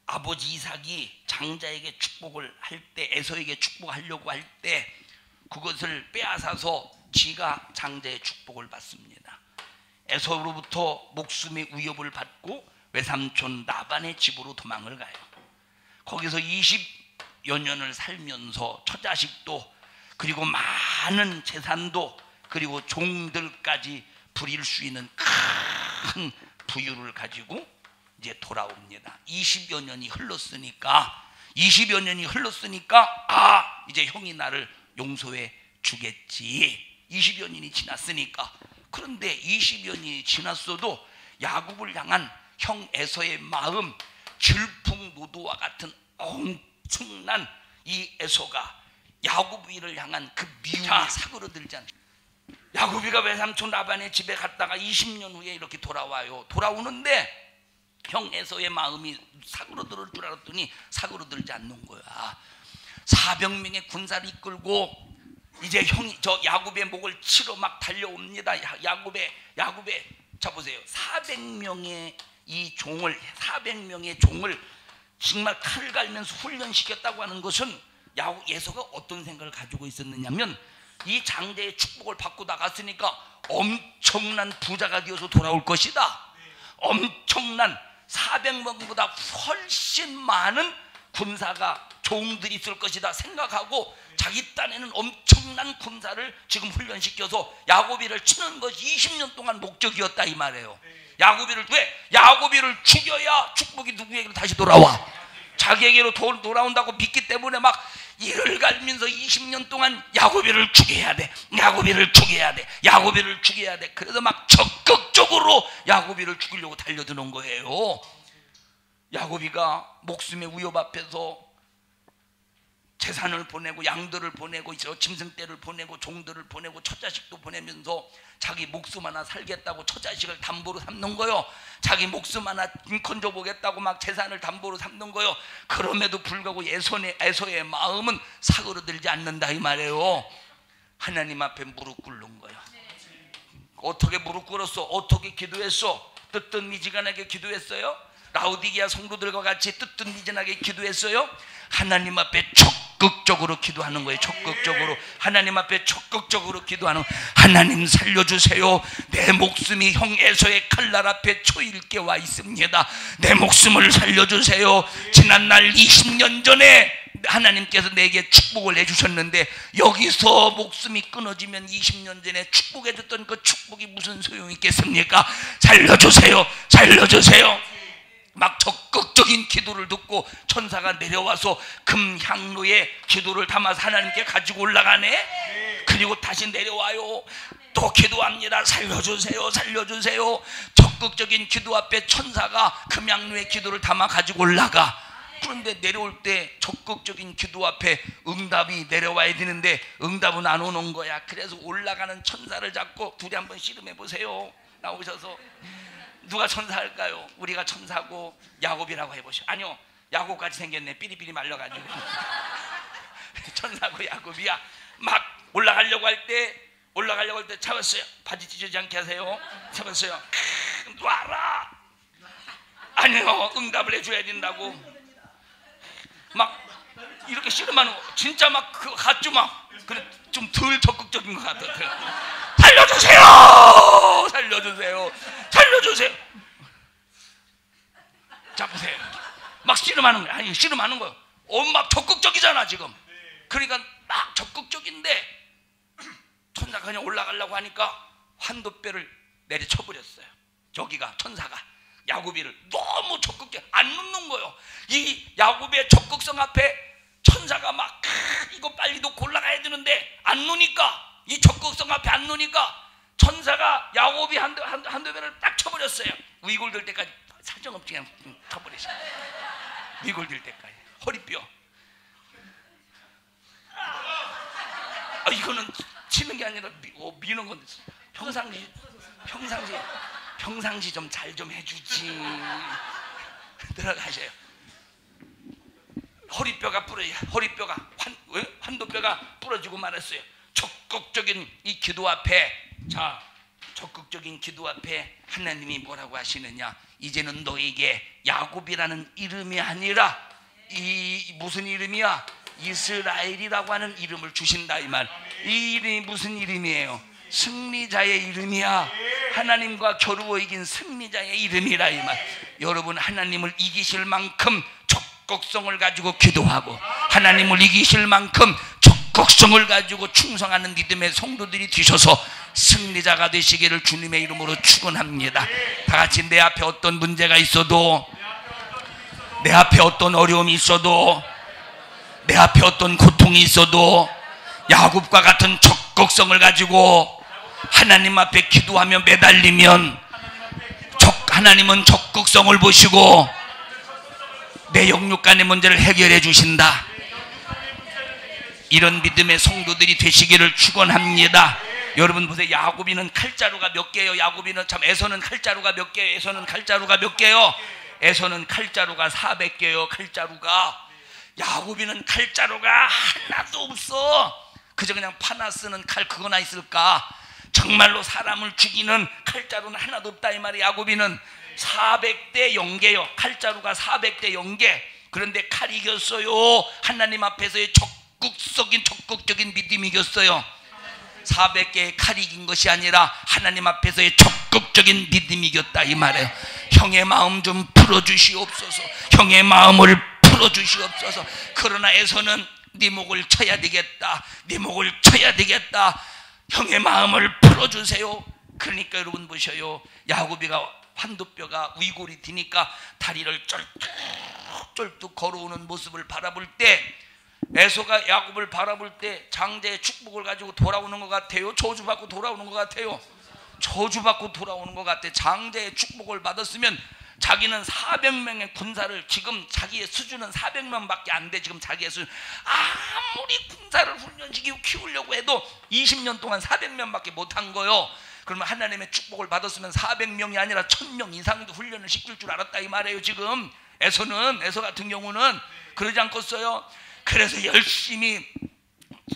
아버지 이삭이 장자에게 축복을 할 때, 에서에게 축복하려고 할 때 그것을 빼앗아서 지가 장자의 축복을 받습니다. 에서로부터 목숨의 위협을 받고 외삼촌 라반의 집으로 도망을 가요. 거기서 20여 년을 살면서 처자식도 그리고 많은 재산도 그리고 종들까지 부릴 수 있는 큰 부유를 가지고 이제 돌아옵니다. 20여 년이 흘렀으니까 이제 형이 나를 용서해 주겠지. 20여 년이 지났으니까. 그런데 20여 년이 지났어도 야곱을 향한 형 에서의 마음, 질풍노도와 같은 엄청난 이 에서가 야곱이를 향한 그 미움이 사그러들지 않죠. 야곱이가 외삼촌 라반의 집에 갔다가 20년 후에 이렇게 돌아와요. 돌아오는데 형 에서의 마음이 사그러들 줄 알았더니 사그러들지 않는 거야. 400명의 군사를 이끌고 이제 형이 저 야곱의 목을 치러 막 달려옵니다. 야곱의 자 보세요. 400명의 종을 정말 칼을 갈면서 훈련시켰다고 하는 것은 에서가 어떤 생각을 가지고 있었느냐면 이 장자의 축복을 받고 나갔으니까 엄청난 부자가 되어서 돌아올 것이다. 엄청난 400명보다 훨씬 많은 군사가 종들이 있을 것이다 생각하고 자기 딴에는 엄청난 군사를 지금 훈련시켜서 야곱이를 치는 것이 20년 동안 목적이었다 이 말이에요. 야곱이를 죽여야 축복이 누구에게로 다시 돌아와. 자기에게로 돌아온다고 믿기 때문에 막 이를 갈면서 20년 동안 야곱이를 죽여야 돼. 그래서 막 적극적으로 야곱이를 죽이려고 달려드는 거예요. 야곱이가 목숨의 위협 앞에서 재산을 보내고 양들을 보내고 짐승떼를 보내고 종들을 보내고 처자식도 보내면서 자기 목숨 하나 살겠다고 처자식을 담보로 삼는 거요. 자기 목숨 하나 인컨 보겠다고 막 재산을 담보로 삼는 거요. 그럼에도 불구하고 에서의 마음은 사그러들지 않는다 이 말이에요. 하나님 앞에 무릎 꿇는 거예요. 어떻게 무릎 꿇었어? 어떻게 기도했어? 뜨뜻미지근하게 기도했어요? 라우디게아 성도들과 같이 뜨뜻미지근하게 기도했어요? 하나님 앞에 적극적으로 기도하는 거예요. 적극적으로 하나님 앞에 적극적으로 기도하는. 하나님 살려주세요. 내 목숨이 형 에서의 칼날 앞에 초일게 와 있습니다. 내 목숨을 살려주세요. 지난날 20년 전에 하나님께서 내게 축복을 해주셨는데 여기서 목숨이 끊어지면 20년 전에 축복해줬던 그 축복이 무슨 소용이 있겠습니까? 살려주세요. 막 적극적인 기도를 듣고 천사가 내려와서 금향로에 기도를 담아서 하나님께 가지고 올라가네. 그리고 다시 내려와요. 또 기도합니다. 살려주세요. 적극적인 기도 앞에 천사가 금향로에 기도를 담아 가지고 올라가. 그런데 내려올 때 적극적인 기도 앞에 응답이 내려와야 되는데 응답은 안 오는 거야. 그래서 올라가는 천사를 잡고 둘이 한번 씨름해 보세요. 나오셔서 누가 천사할까요? 우리가 천사고 야곱이라고 해보시오. 아니요, 야곱같이 생겼네. 삐리삐리 말려가지고. 천사고 야곱이야. 막 올라가려고 할 때 잡았어요. 바지 찢어지지 않게 하세요. 잡았어요. 놔라. 아니요, 응답을 해줘야 된다고. 막 이렇게 씨름하는 거 진짜 막 그거 같죠. 막 그래 좀 덜 적극적인 것 같아요. 살려주세요. 자 보세요. 막 씨름하는 거야. 아니 씨름하는 거야. 막 적극적이잖아 지금. 그러니까 막 적극적인데 천사가 그냥 올라가려고 하니까 환도뼈를 내려쳐버렸어요. 저기가 천사가 야곱이를 너무 적극적 안 놓는 거예요. 이 야곱의 적극성 앞에 천사가 막 이거 빨리 놓고 올라가야 되는데 안 놓으니까, 이 적극성 앞에 안 놓으니까 천사가 야곱이 한도변을 딱 쳐버렸어요. 위골 들 때까지 사정없이 그냥 쳐버렸어요. 미골 될 때까지. 허리뼈. 이거는 치는 게 아니라 미는 건데 평상시 좀 잘 좀 해주지. 들어가세요. 허리뼈가 환도뼈가 부러지고 말았어요. 적극적인 이 기도 앞에, 자, 적극적인 기도 앞에 하나님이 뭐라고 하시느냐? 이제는 너에게 야곱이라는 이름이 아니라 이 무슨 이름이야? 이스라엘이라고 하는 이름을 주신다 이 말. 이 이름이 무슨 이름이에요? 승리자의 이름이야. 하나님과 겨루어 이긴 승리자의 이름이라 이 말. 여러분, 하나님을 이기실 만큼 적극성을 가지고 기도하고 하나님을 이기실 만큼 적극성을 가지고 충성하는 믿음의 성도들이 되셔서 승리자가 되시기를 주님의 이름으로 축원합니다. 다 같이 내 앞에 어떤 문제가 있어도, 내 앞에 어떤 어려움이 있어도, 내 앞에 어떤 고통이 있어도 야곱과 같은 적극성을 가지고 하나님 앞에 기도하며 매달리면 하나님은 적극성을 보시고 내 영육간의 문제를 해결해 주신다. 이런 믿음의 성도들이 되시기를 축원합니다. 여러분 보세요. 야곱이는 칼자루가 몇 개예요? 야곱이는 참, 에서는 칼자루가 몇 개예요? 에서는 칼자루가 몇 개요? 에서는 칼자루가 400개요. 칼자루가. 야곱이는 칼자루가 하나도 없어. 그저 그냥 파나 쓰는 칼 그거나 있을까? 정말로 사람을 죽이는 칼자루는 하나도 없다 이 말이에요. 야곱이는 400대 0개요. 칼자루가 400대 0개. 그런데 칼이 이겼어요. 하나님 앞에서의 적극적인 믿음이 이겼어요. 400개의 칼이 이긴 것이 아니라 하나님 앞에서의 적극적인 믿음이 이겼다 이 말이에요. 형의 마음 좀 풀어주시옵소서. 형의 마음을 풀어주시옵소서. 그러나 에서는 네 목을 쳐야 되겠다. 네 목을 쳐야 되겠다. 형의 마음을 풀어주세요. 그러니까 여러분 보셔요. 야곱이가 환도뼈가 위골이 뒤니까 다리를 쫄뚝 걸어오는 모습을 바라볼 때, 에서가 야곱을 바라볼 때 장자의 축복을 가지고 돌아오는 것 같아요? 저주받고 돌아오는 것 같아요? 저주받고 돌아오는 것 같아. 장자의 축복을 받았으면 자기는 400명의 군사를, 지금 자기의 수준은 400명밖에 안 돼. 지금 자기의 수준, 아무리 군사를 훈련시키고 키우려고 해도 20년 동안 400명밖에 못한 거요. 그러면 하나님의 축복을 받았으면 400명이 아니라 1000명 이상도 훈련을 시킬 줄 알았다 이 말이에요. 지금 에서 같은 경우는 그러지 않겠어요? 그래서 열심히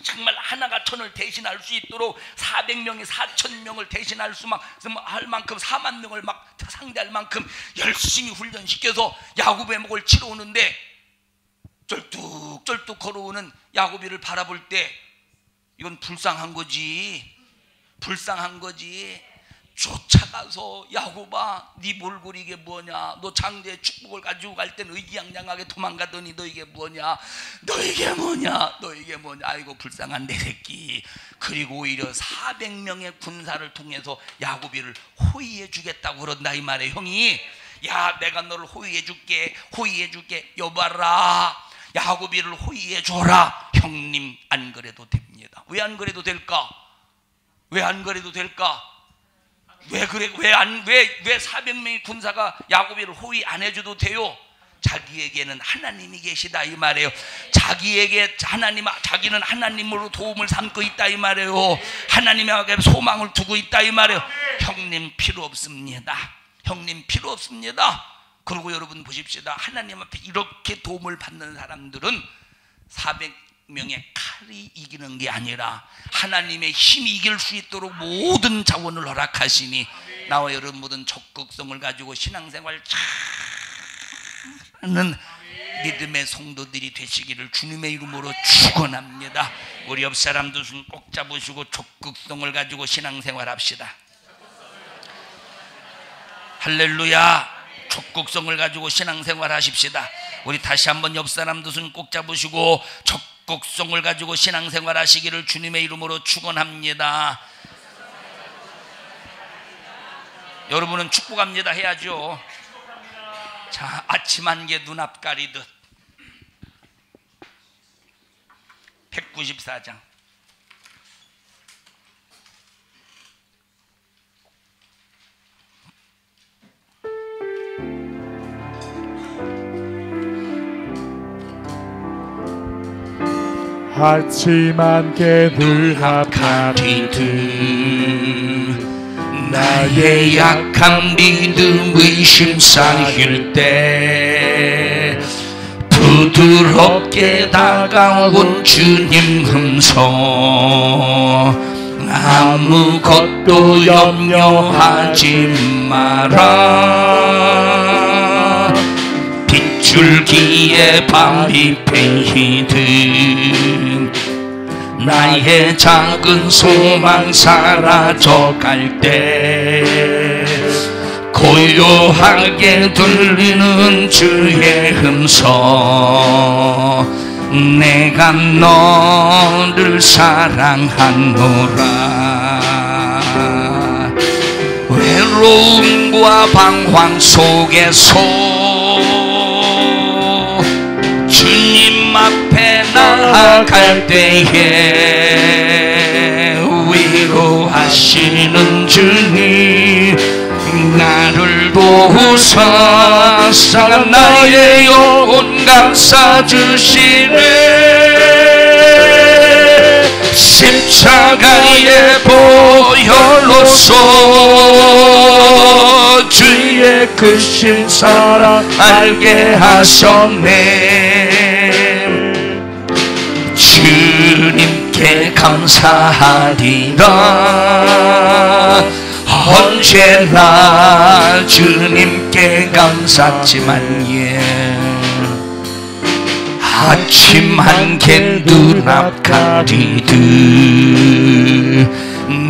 정말 하나가 천을 대신할 수 있도록 400명이 4000명을 대신할 할 만큼 4만 명을 막 상대할 만큼 열심히 훈련시켜서 야곱의 목을 치러 오는데, 쩔뚝 걸어오는 야곱이를 바라볼 때 이건 불쌍한 거지. 쫓아가서 야곱아, 네 몰골이 이게 뭐냐? 너 장자의 축복을 가지고 갈 때는 의기양양하게 도망가더니 너 이게 뭐냐? 너 이게 뭐냐? 아이고 불쌍한 내 새끼. 그리고 오히려 400명의 군사를 통해서 야곱이를 호위해 주겠다고 그런다 이 말이에요. 형이, 야 내가 너를 호위해 줄게. 여봐라, 야곱이를 호위해 줘라. 형님 안 그래도 됩니다. 왜 안 그래도 될까? 왜 그래? 왜 400명의 군사가 야곱이를 호위 안 해줘도 돼요? 자기에게는 하나님이 계시다 이 말이에요. 자기는 하나님으로 도움을 삼고 있다 이 말이에요. 하나님에게 소망을 두고 있다 이 말이에요. 형님 필요 없습니다. 그리고 여러분 보십시다. 하나님 앞에 이렇게 도움을 받는 사람들은 400명의 칼이 이기는 게 아니라 하나님의 힘이 이길 수 있도록 모든 자원을 허락하시니, 나와 여러분 모든 적극성을 가지고 신앙생활 잘하는 믿음의 성도들이 되시기를 주님의 이름으로 축원합니다. 우리 옆 사람도 손 꼭 잡으시고 적극성을 가지고 신앙생활 합시다. 할렐루야. 적극성을 가지고 신앙생활 하십시다. 우리 다시 한번 옆 사람도 손 꼭 잡으시고 적극성을 가지고 신앙생활 하시기를 주님의 이름으로 축원합니다. 여러분은 축복합니다 해야죠. 자, 아침 안개 눈앞 가리듯 194장 하지만 걔들 합하리들 나의 약한 믿음 의심 쌓일 때 부드럽게 다가온 주님 음성 아무것도 염려하지 마라 빗줄기에 밤이 패이듯 나의 작은 소망 사라져갈 때 고요하게 들리는 주의 음성 내가 너를 사랑하노라 외로움과 방황 속에서 주님 앞에 나아갈 때에 위로하시는 주님 나를 도우사 상한 나의 영혼 감싸주시네 십자가의 보혈로서 주의 크신 사랑 알게 하셨네 주님께 감사하리라 언제나 주님께 감사지만 아침 한개 눈앞 가리듯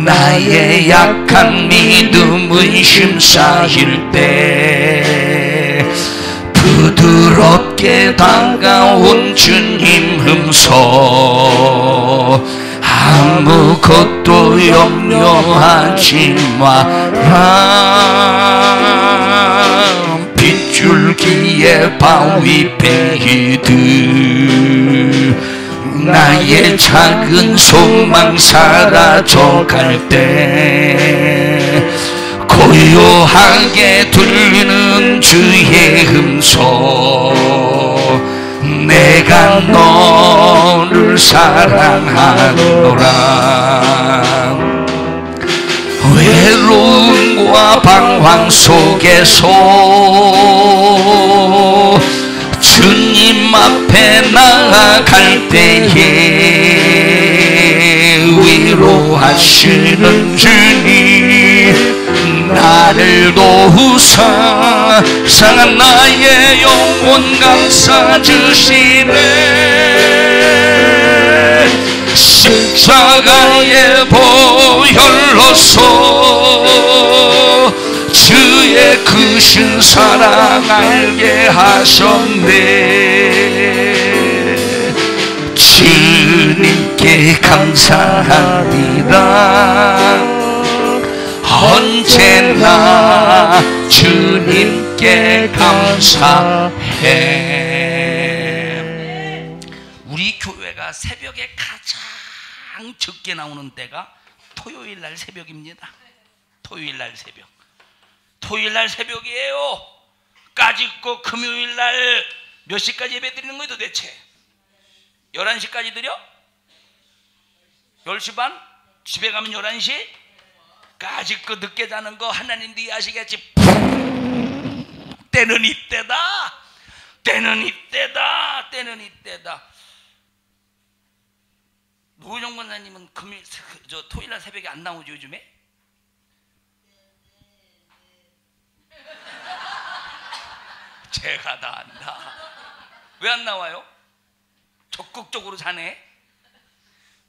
나의 약한 믿음 의심 쌓일 때 부드럽게 다가온 주님 음성 아무것도 염려하지 마라 빗줄기에 바위 패이듯 나의 작은 소망 사라져갈 때 고요하게 들리는 주의 음성 내가 너를 사랑하노라 외로움과 방황 속에서 주님 앞에 나아갈 때에 위로하시는 주님 나를 도우사 상한 나의 영혼 감싸주시네 십자가의 보혈로서 주의 크신 사랑 알게 하셨네 주님께 감사합니다 언제나 주님께 감사해 우리 교회가 새벽에 가장 적게 나오는 때가 토요일날 새벽입니다 토요일날 새벽 토요일날 새벽이에요 까짓거 금요일날 몇 시까지 예배 드리는 거예요 도대체 11시까지 드려? 10시 반? 집에 가면 11시? 까짓거 늦게 자는 거 하나님도 이해하시겠지 때는 이때다 때는 이때다 때는 이때다 노희정 권사님은 토요일날 새벽에 안 나오죠 요즘에? 제가 다 안다 왜 안 나와요? 적극적으로 자네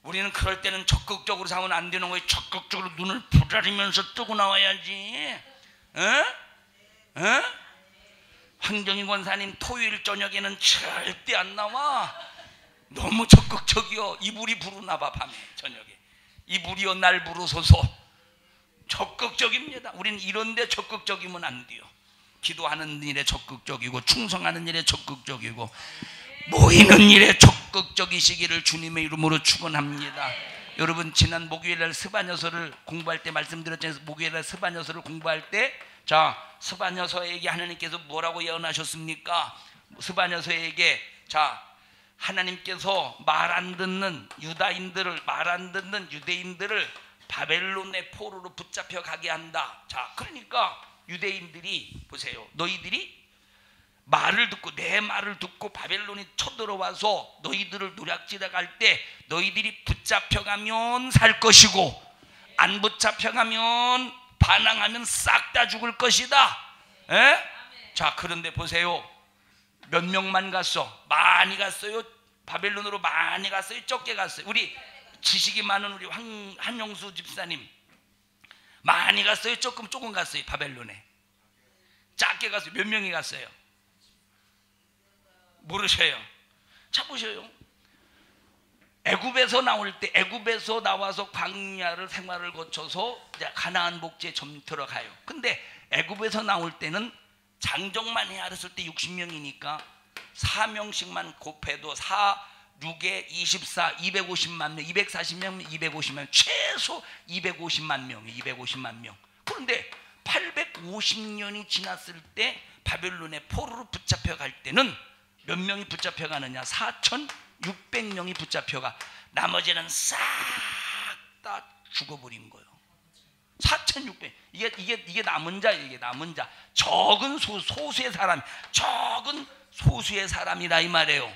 우리는 그럴 때는 적극적으로 자면 안 되는 거예요 적극적으로 눈을 부라리면서 뜨고 나와야지 황정희 권사님 토요일 저녁에는 절대 안 나와 너무 적극적이요 이불이 부르나 봐 밤에 저녁에 이불이여 날 부르소서 적극적입니다 우리는 이런데 적극적이면 안 돼요 기도하는 일에 적극적이고 충성하는 일에 적극적이고 모이는 일에 적극적이시기를 주님의 이름으로 축원합니다. 여러분 지난 목요일날 스바녀서를 공부할 때 말씀드렸잖아요. 목요일날 스바녀서를 공부할 때 자 스바녀서에게 하나님께서 뭐라고 예언하셨습니까? 스바녀서에게 자 하나님께서 말 안 듣는 유다인들을, 말 안 듣는 유대인들을 바벨론의 포로로 붙잡혀 가게 한다. 자, 그러니까 유대인들이 보세요. 너희들이 말을 듣고, 내 말을 듣고 바벨론이 쳐들어와서 너희들을 노략질해 갈 때 너희들이 붙잡혀가면 살 것이고, 안 붙잡혀가면, 반항하면 싹 다 죽을 것이다. 에? 자, 그런데 보세요. 몇 명만 갔어? 많이 갔어요? 바벨론으로 많이 갔어요? 적게 갔어요? 우리 지식이 많은 우리 한영수 집사님 많이 갔어요? 조금 갔어요? 바벨론에 작게 갔어요? 몇 명이 갔어요? 모르셔요. 자, 보셔요. 애굽에서 나올 때, 애굽에서 나와서 광야를 생활을 거쳐서 이제 가나안 복지에 좀 들어가요. 근데 애굽에서 나올 때는 장정만 해야 했을 때 60명이니까 4명씩만 곱해도 4, 6에 24, 250만 명, 240명, 250만 명, 최소 250만 명이에요. 250만 명. 그런데 850년이 지났을 때 바벨론의 포로로 붙잡혀 갈 때는 몇 명이 붙잡혀 가느냐? 4,600명이 붙잡혀가. 나머지는 싹 다 죽어버린 거예요. 4,600. 이게 남은 자예요. 이게 남은 자. 적은 소수의 사람, 적은 소수의 사람이라 이 말이에요.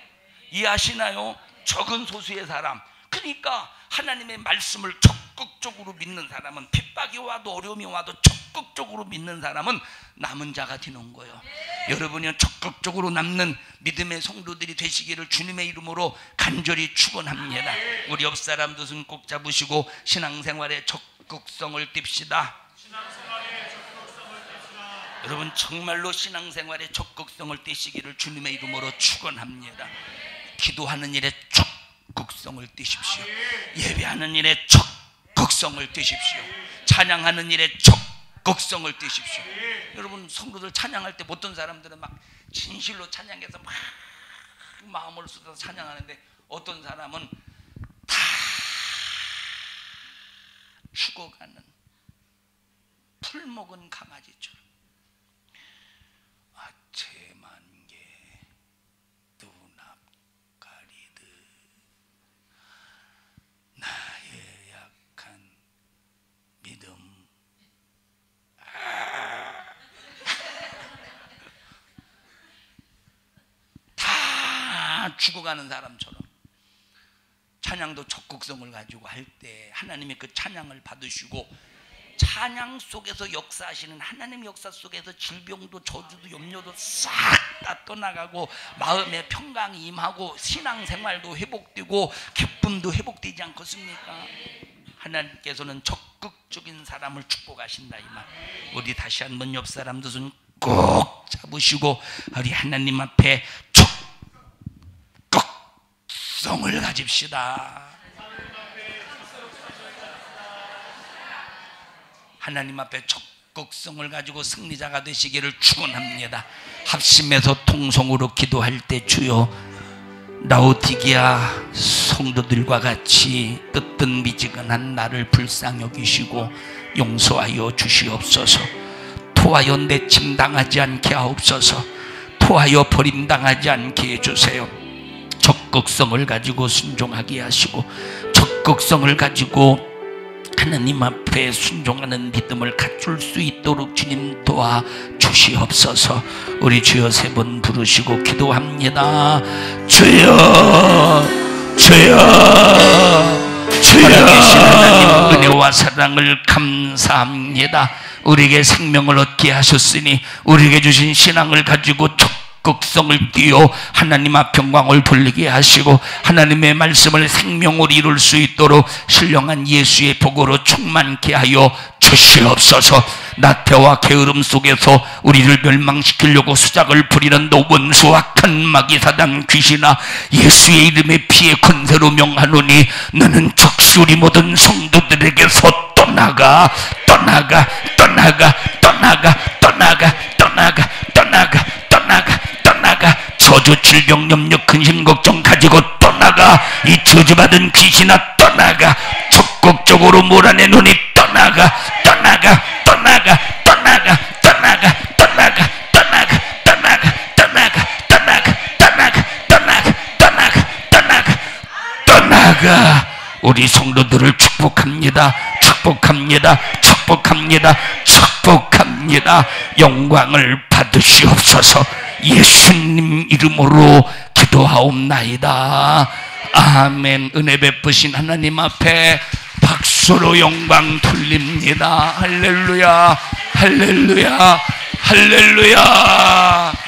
이해하시나요? 적은 소수의 사람. 그러니까 하나님의 말씀을 적극적으로 믿는 사람은, 핍박이 와도 어려움이 와도 적극적으로 믿는 사람은 남은 자가 되는 거예요. 여러분이 적극적으로 남는 믿음의 성도들이 되시기를 주님의 이름으로 간절히 축원합니다. 우리 옆 사람도 손 꼭 잡으시고 신앙생활에 적극성을 띱시다. 여러분 정말로 신앙생활에 적극성을 떼시기를 주님의 이름으로 축원합니다. 기도하는 일에 적극성을 떼십시오. 예배하는 일에 적극성을 떼십시오. 찬양하는 일에 적극성을 떼십시오. 여러분 성도들 찬양할 때 어떤 사람들은 막 진실로 찬양해서 막 마음을 쏟아서 찬양하는데, 어떤 사람은 다 죽어가는 풀 먹은 강아지처럼 아체만개 눈앞 가리듯 나의 약한 믿음 다 죽어가는 사람처럼 찬양도 적극성을 가지고 할 때 하나님이 그 찬양을 받으시고, 찬양 속에서 역사하시는 하나님 역사 속에서 질병도 저주도 염려도 싹 다 떠나가고 마음의 평강이 임하고 신앙생활도 회복되고 기쁨도 회복되지 않겠습니까? 하나님께서는 적극적인 사람을 축복하신다 이 말. 우리 다시 한번 옆 사람도 손 꼭 잡으시고 우리 하나님 앞에 적극성을 가집시다. 하나님 앞에 적극성을 가지고 승리자가 되시기를 축원합니다. 합심해서 통성으로 기도할 때 주여 라오디게아 성도들과 같이 뜨뜻미지근한 나를 불쌍히 여기시고 용서하여 주시옵소서. 토하여 내침당하지 않게 하옵소서. 토하여 버림당하지 않게 해주세요. 적극성을 가지고 순종하게 하시고, 적극성을 가지고 하나님 앞에 순종하는 믿음을 갖출 수 있도록 주님 도와 주시옵소서. 우리 주여 세 번 부르시고 기도합니다. 주여 주여 주여. 살아계신 하나님 은혜와 사랑을 감사합니다. 우리에게 생명을 얻게 하셨으니 우리에게 주신 신앙을 가지고 적극성을 띄어 하나님 앞 영광을 돌리게 하시고 하나님의 말씀을 생명으로 이룰 수 있도록 신령한 예수의 복으로 충만케 하여 주시옵소서. 나태와 게으름 속에서 우리를 멸망시키려고 수작을 부리는 노원수와 악한 마귀사단 귀신아, 예수의 이름의 피의 권세로 명하노니 너는 즉시 우리 모든 성도들에게서 떠나가 떠나가 떠나가 떠나가 떠나가 떠나가 떠나가 떠나가 떠나가. 저주 질병 염려 근심 걱정 가지고 떠나가. 이 저주받은 귀신아 떠나가. 적극적으로 몰아내노니 떠나가 떠나가 떠나가 떠나가 떠나가 떠나가 떠나가 떠나가 떠나가 떠나가 떠나가 떠나가 떠나가 역사가 우리 성도들을 축복합니다. 축복합니다. 축복합니다. 축복합니다. 영광을 받으시옵소서. 예수님 이름으로 기도하옵나이다. 아멘. 은혜 베푸신 하나님 앞에 박수로 영광 돌립니다. 할렐루야, 할렐루야, 할렐루야.